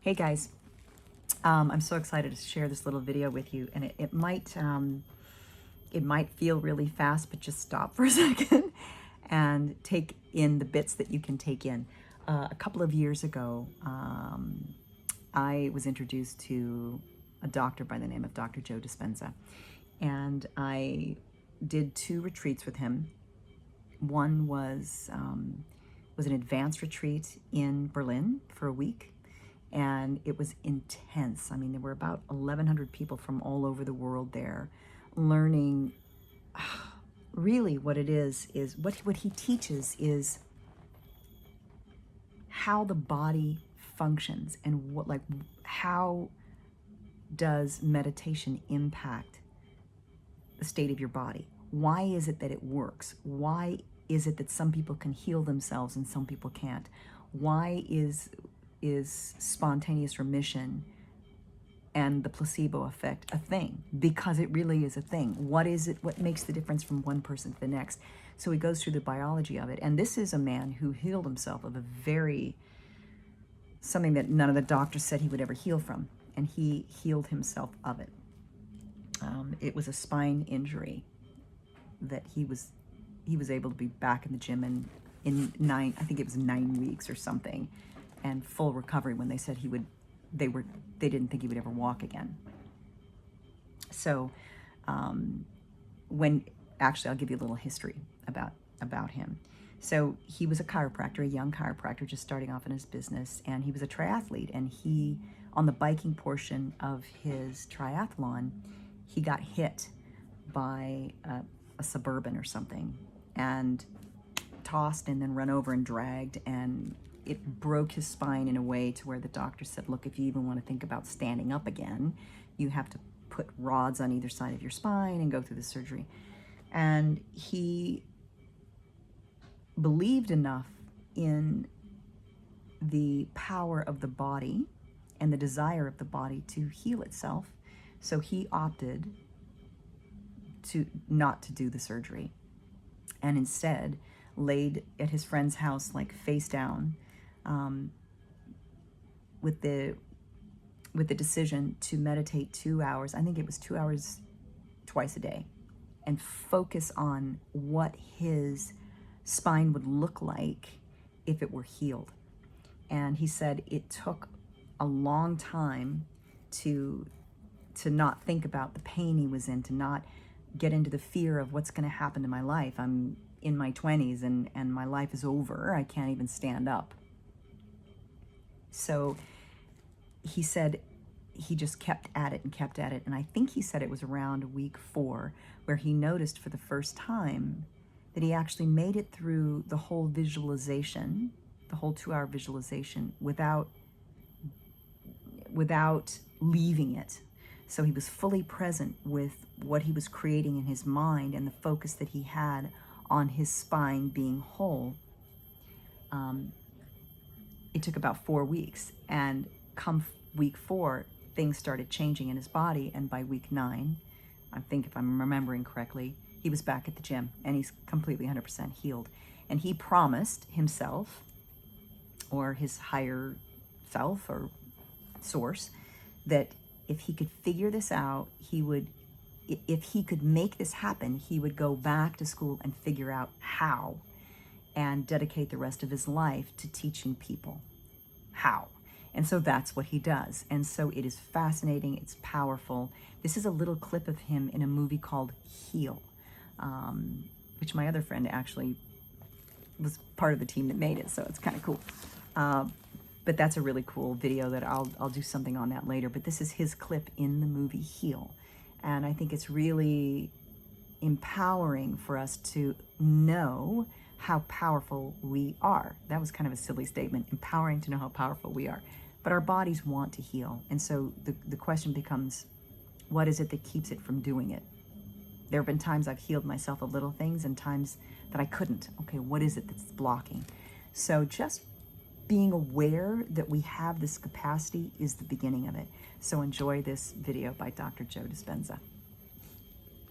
Hey guys, I'm so excited to share this little video with you, and it might feel really fast, but just stop for a second and take in the bits that you can take in. A couple of years ago, I was introduced to a doctor by the name of Dr. Joe Dispenza, and I did 2 retreats with him. One was an advanced retreat in Berlin for a week, and it was intense. I mean, there were about 1,100 people from all over the world there learning. Really what it is what he teaches is how the body functions, and how does meditation impact the state of your body. Why is it that it works? Why is it that some people can heal themselves and some people can't? Why is spontaneous remission and the placebo effect a thing? Because it really is a thing. What is it? What makes the difference from one person to the next? So he goes through the biology of it. And this is a man who healed himself of something that none of the doctors said he would ever heal from. And he healed himself of it. It was a spine injury that he was able to be back in the gym in 9 weeks or something, and full recovery when they said they didn't think he would ever walk again. So I'll give you a little history about him. So he was a chiropractor, a young chiropractor just starting off in his business, and he was a triathlete, and on the biking portion of his triathlon, he got hit by a Suburban or something, and tossed and then run over and dragged, and it broke his spine in a way to where the doctor said, look, if you even want to think about standing up again, you have to put rods on either side of your spine and go through the surgery. And he believed enough in the power of the body and the desire of the body to heal itself, so he opted not to do the surgery, and instead laid at his friend's house, like face down, with the decision to meditate 2 hours. I think it was 2 hours twice a day, and focus on what his spine would look like if it were healed. And he said it took a long time to not think about the pain he was in, to not get into the fear of what's going to happen to my life. I'm in my 20s and my life is over. I can't even stand up. So he said he just kept at it and kept at it. And I think he said it was around week 4 where he noticed for the first time that he actually made it through the whole visualization, the whole 2-hour visualization, without leaving it. So he was fully present with what he was creating in his mind and the focus that he had on his spine being whole. It took about 4 weeks, and come week 4, things started changing in his body, and by week 9, I think if I'm remembering correctly, he was back at the gym, and he's completely 100% healed. And he promised himself, or his higher self or source, that if he could figure this out, if he could make this happen, he would go back to school and figure out how, and dedicate the rest of his life to teaching people how. And so that's what he does. And so it is fascinating. It's powerful. This is a little clip of him in a movie called Heal, which my other friend actually was part of the team that made it. So it's kind of cool. But that's a really cool video that I'll do something on that later. But this is his clip in the movie Heal. And I think it's really empowering for us to know how powerful we are. That was kind of a silly statement, empowering to know how powerful we are. But our bodies want to heal. And so the question becomes, what is it that keeps it from doing it? There have been times I've healed myself of little things and times that I couldn't. Okay, what is it that's blocking? So just being aware that we have this capacity is the beginning of it. So enjoy this video by Dr. Joe Dispenza.